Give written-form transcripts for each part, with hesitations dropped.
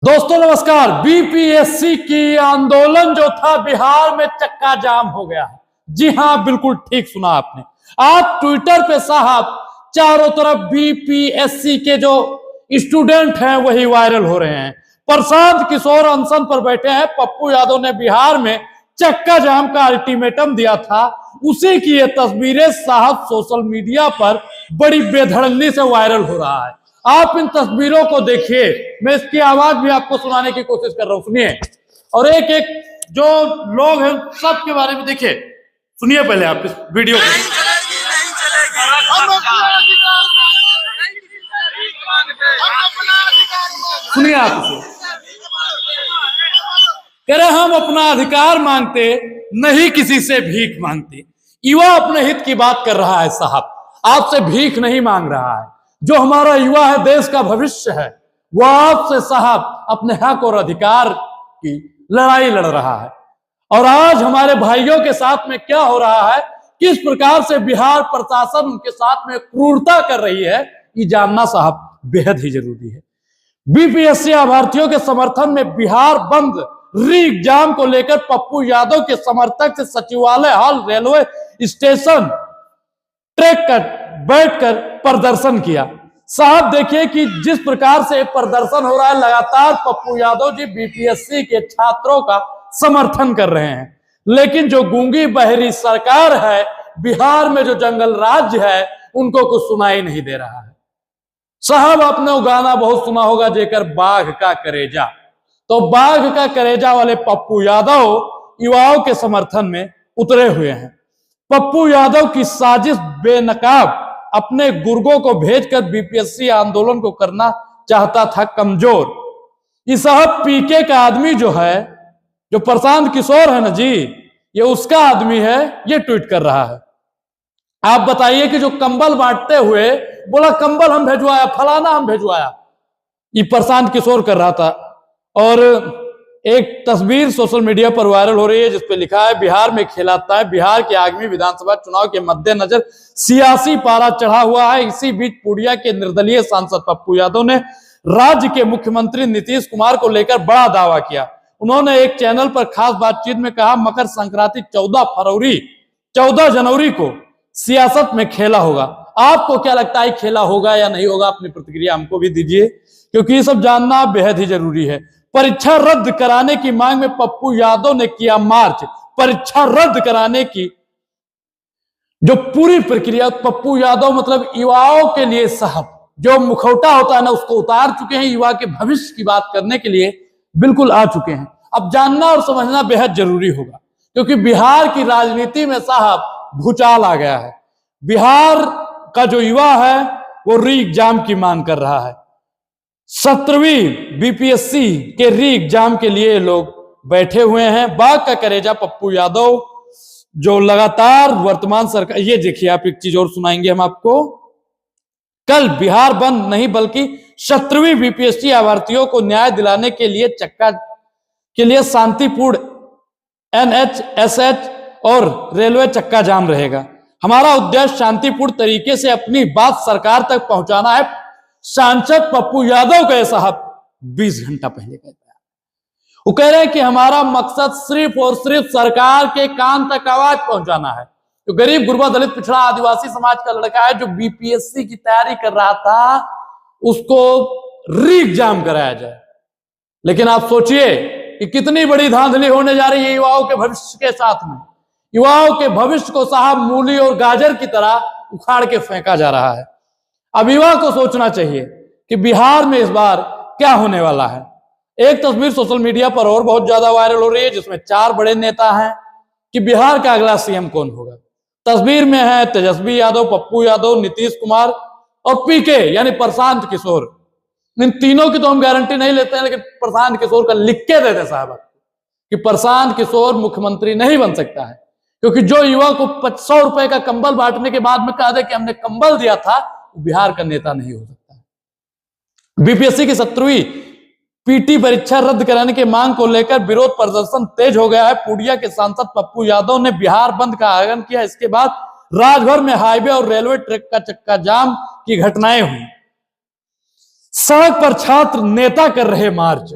दोस्तों नमस्कार। बीपीएससी की आंदोलन जो था बिहार में चक्का जाम हो गया है। जी हां, बिल्कुल ठीक सुना आपने। आज ट्विटर पे साहब चारों तरफ बीपीएससी के जो स्टूडेंट हैं वही वायरल हो रहे हैं। प्रशांत किशोर अनशन पर बैठे हैं। पप्पू यादव ने बिहार में चक्का जाम का अल्टीमेटम दिया था, उसी की ये तस्वीरें साहब सोशल मीडिया पर बड़ी बेधड़ल्ली से वायरल हो रहा है। आप इन तस्वीरों को देखिए, मैं इसकी आवाज भी आपको सुनाने की कोशिश कर रहा हूं, सुनिए। और एक एक जो लोग हैं सबके बारे में देखिए, सुनिए पहले आप इस वीडियो को। सुनिए आप इसे। कह रहे हम अपना अधिकार मांगते, नहीं किसी से भीख मांगते। युवा अपने हित की बात कर रहा है साहब, आपसे भीख नहीं मांग रहा है। जो हमारा युवा है, देश का भविष्य है, वह आपसे साहब अपने हक और अधिकार की लड़ाई लड़ रहा है। और आज हमारे भाइयों के साथ में क्या हो रहा है, किस प्रकार से बिहार प्रशासन उनके साथ में क्रूरता कर रही है, ये जानना साहब बेहद ही जरूरी है। बीपीएससी अभ्यर्थियों के समर्थन में बिहार बंद री एग्जाम को लेकर पप्पू यादव के समर्थक से सचिवालय हॉल रेलवे स्टेशन ट्रैक कर बैठकर प्रदर्शन किया। साहब देखिए कि जिस प्रकार से प्रदर्शन हो रहा है, लगातार पप्पू यादव जी बीपीएससी के छात्रों का समर्थन कर रहे हैं। लेकिन जो गूंगी बहरी सरकार है बिहार में, जो जंगल राज्य है, उनको कुछ सुनाई नहीं दे रहा है। साहब आपने वो गाना बहुत सुना होगा, जेकर बाघ का करेजा। तो बाघ का करेजा वाले पप्पू यादव युवाओं के समर्थन में उतरे हुए हैं। पप्पू यादव की साजिश बेनकाब अपने गुर्गों को भेजकर बीपीएससी आंदोलन को करना चाहता था कमजोर। ये साहब पीके का आदमी जो है, जो प्रशांत किशोर है ना जी, ये उसका आदमी है, ये ट्वीट कर रहा है। आप बताइए कि जो कंबल बांटते हुए बोला कंबल हम भेजवाया, फलाना हम भेजवाया, ये प्रशांत किशोर कर रहा था। और एक तस्वीर सोशल मीडिया पर वायरल हो रही है जिसपे लिखा है बिहार में खेलाता है। बिहार के आगामी विधानसभा चुनाव के मद्देनजर सियासी पारा चढ़ा हुआ है। इसी बीच पूर्णिया के निर्दलीय सांसद पप्पू यादव ने राज्य के मुख्यमंत्री नीतीश कुमार को लेकर बड़ा दावा किया। उन्होंने एक चैनल पर खास बातचीत में कहा, मकर संक्रांति 14 जनवरी को सियासत में खेला होगा। आपको क्या लगता है, खेला होगा या नहीं होगा? अपनी प्रतिक्रिया हमको भी दीजिए, क्योंकि ये सब जानना बेहद ही जरूरी है। परीक्षा रद्द कराने की मांग में पप्पू यादव ने किया मार्च। परीक्षा रद्द कराने की जो पूरी प्रक्रिया, पप्पू यादव मतलब युवाओं के लिए साहब जो मुखौटा होता है ना, उसको उतार चुके हैं। युवा के भविष्य की बात करने के लिए बिल्कुल आ चुके हैं। अब जानना और समझना बेहद जरूरी होगा, क्योंकि बिहार की राजनीति में साहब भूचाल आ गया है। बिहार का जो युवा है वो री एग्जाम की मांग कर रहा है। 17वीं बीपीएससी के री एग्जाम के लिए लोग बैठे हुए हैं। बाघ का करेजा पप्पू यादव जो लगातार वर्तमान सरकार, ये देखिए आप एक चीज और सुनाएंगे हम आपको। कल बिहार बंद नहीं बल्कि 17वीं बीपीएससी अभ्यर्थियों को न्याय दिलाने के लिए शांतिपूर्ण एनएचएसएच और रेलवे चक्का जाम रहेगा। हमारा उद्देश्य शांतिपूर्ण तरीके से अपनी बात सरकार तक पहुंचाना है। सांसद पप्पू यादव के साहब 20 घंटा पहले कहता है, वो कह रहे हैं कि हमारा मकसद सिर्फ और सिर्फ सरकार के कान तक आवाज पहुंचाना है। तो गरीब गुरबा दलित पिछड़ा आदिवासी समाज का लड़का है जो बीपीएससी की तैयारी कर रहा था, उसको री एग्जाम कराया जाए। लेकिन आप सोचिए कि कितनी बड़ी धांधली होने जा रही है युवाओं के भविष्य के साथ में। युवाओं के भविष्य को साहब मूली और गाजर की तरह उखाड़ के फेंका जा रहा है। अब युवा को सोचना चाहिए कि बिहार में इस बार क्या होने वाला है। एक तस्वीर सोशल मीडिया पर और बहुत ज्यादा वायरल हो रही है जिसमें 4 बड़े नेता हैं कि बिहार का अगला सीएम कौन होगा। तस्वीर में है तेजस्वी यादव, पप्पू यादव, नीतीश कुमार और पीके यानी प्रशांत किशोर। इन तीनों की तो हम गारंटी नहीं लेते हैं, लेकिन प्रशांत किशोर का लिख के देते साहब कि प्रशांत किशोर मुख्यमंत्री नहीं बन सकता है, क्योंकि जो युवा को 100 रुपए का कंबल बांटने के बाद में कहा दे कि हमने कंबल दिया था, बिहार का नेता नहीं हो सकता। बीपीएससी की 17वीं पीटी परीक्षा रद्द कराने की मांग को लेकर विरोध प्रदर्शन तेज हो गया है। पूर्णिया के सांसद पप्पू यादव ने बिहार बंद का आह्वान किया। इसके बाद राजभर में हाईवे और रेलवे ट्रैक का चक्का जाम की घटनाएं हुई। सड़क पर छात्र नेता कर रहे मार्च।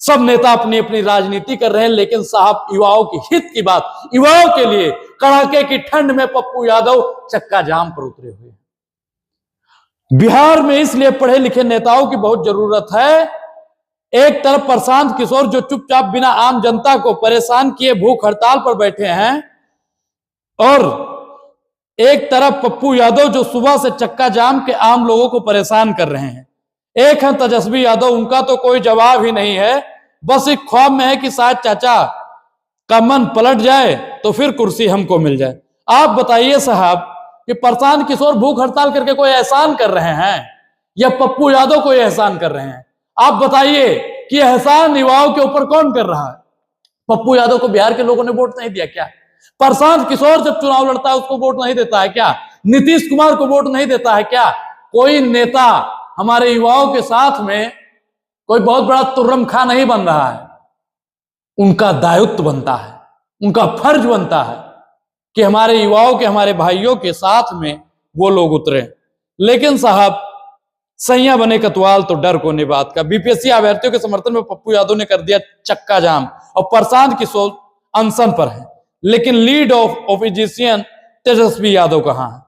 सब नेता अपनी अपनी राजनीति कर रहे हैं, लेकिन साहब युवाओं की हित की बात, युवाओं के लिए कड़ाके की ठंड में पप्पू यादव चक्का जाम पर उतरे हुए हैं। बिहार में इसलिए पढ़े लिखे नेताओं की बहुत जरूरत है। एक तरफ प्रशांत किशोर जो चुपचाप बिना आम जनता को परेशान किए भूख हड़ताल पर बैठे हैं, और एक तरफ पप्पू यादव जो सुबह से चक्का जाम के आम लोगों को परेशान कर रहे हैं। एक है तेजस्वी यादव, उनका तो कोई जवाब ही नहीं है, बस एक ख्वाब में है कि शायद चाचा का मन पलट जाए तो फिर कुर्सी हमको मिल जाए। आप बताइए साहब कि प्रशांत किशोर भूख हड़ताल करके कोई एहसान कर रहे हैं या पप्पू यादव कोई एहसान कर रहे हैं? आप बताइए कि एहसान युवाओं के ऊपर कौन कर रहा है? पप्पू यादव को बिहार के लोगों ने वोट नहीं दिया क्या? प्रशांत किशोर जब चुनाव लड़ता है उसको वोट नहीं देता है क्या? नीतीश कुमार को वोट नहीं देता है क्या? कोई नेता हमारे युवाओं के साथ में कोई बहुत बड़ा तुर्रम खा नहीं बन रहा है। उनका दायित्व बनता है, उनका फर्ज बनता है कि हमारे युवाओं के, हमारे भाइयों के साथ में वो लोग उतरे। लेकिन साहब सैया बने कतवाल तो डर कोने बात का। बीपीएससी अभ्यर्थियों के समर्थन में पप्पू यादव ने कर दिया चक्का जाम और प्रशांत किशोर अनशन पर है, लेकिन lead of opposition Tejashwi Yadav कहां है?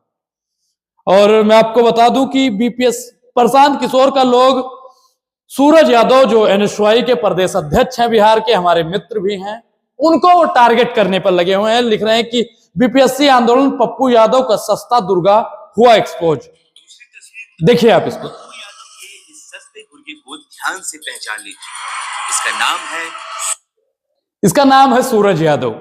और मैं आपको बता दूं कि बीपीएस प्रशांत किशोर का लोग सूरज यादव जो एनएसयूआई के प्रदेश अध्यक्ष हैं बिहार के, हमारे मित्र भी हैं, उनको वो टारगेट करने पर लगे हुए हैं। लिख रहे हैं कि बीपीएससी आंदोलन पप्पू यादव का सस्ता दुर्गा हुआ एक्सपोज। देखिए आप इसको, सस्ते गुर्गे को ध्यान से पहचान लीजिए। इसका नाम है सूरज यादव।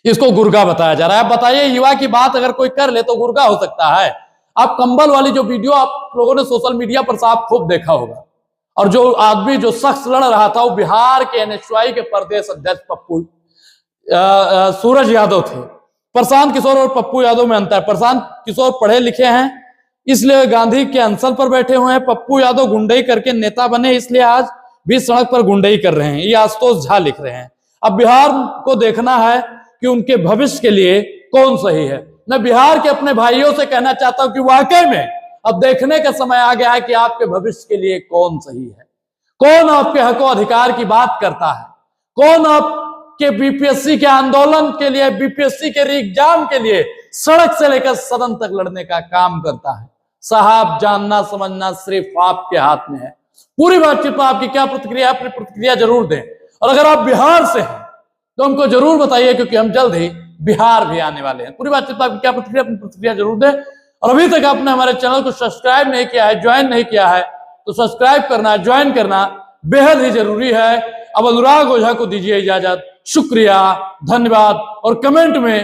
इसको गुर्गा बताया जा रहा है। आप बताइए युवा की बात अगर कोई कर ले तो गुर्गा हो सकता है? आप कंबल वाली जो वीडियो आप लोगों ने सोशल मीडिया पर साफ खूब देखा होगा, और जो आदमी जो शख्स लड़ रहा था वो बिहार के एनएसयूआई के प्रदेश अध्यक्ष पप्पू सूरज यादव थे। प्रशांत किशोर और पप्पू यादव में अंतर, प्रशांत किशोर पढ़े लिखे हैं इसलिए गांधी के अनशन पर बैठे हुए हैं। पप्पू यादव गुंडई करके नेता बने इसलिए आज भी सड़क पर गुंडई कर रहे हैं। ये आशुतोष झा लिख रहे हैं। अब बिहार को देखना है कि उनके भविष्य के लिए कौन सही है। मैं बिहार के अपने भाइयों से कहना चाहता हूं कि वाकई में अब देखने का समय आ गया है कि आपके भविष्य के लिए कौन सही है, कौन आपके हक और अधिकार की बात करता है, कौन आपके बीपीएससी के आंदोलन के लिए, बीपीएससी के एग्जाम के लिए सड़क से लेकर सदन तक लड़ने का काम करता है। साहब जानना समझना सिर्फ आपके हाथ में है। पूरी बातचीत पर आपकी क्या प्रतिक्रिया, अपनी प्रतिक्रिया जरूर दें, और अगर आप बिहार से हैं तो हमको जरूर बताइए, क्योंकि हम जल्द ही बिहार भी आने वाले हैं। पूरी बातचीत पर आपकी क्या प्रतिक्रिया, अपनी प्रतिक्रिया जरूर दें। और अभी तक आपने हमारे चैनल को सब्सक्राइब नहीं किया है, ज्वाइन नहीं किया है, तो सब्सक्राइब करना, ज्वाइन करना बेहद ही जरूरी है। अब अनुराग ओझा को दीजिए इजाजत। शुक्रिया, धन्यवाद, और कमेंट में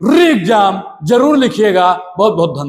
री एग्जाम जरूर लिखिएगा। बहुत बहुत धन्यवाद।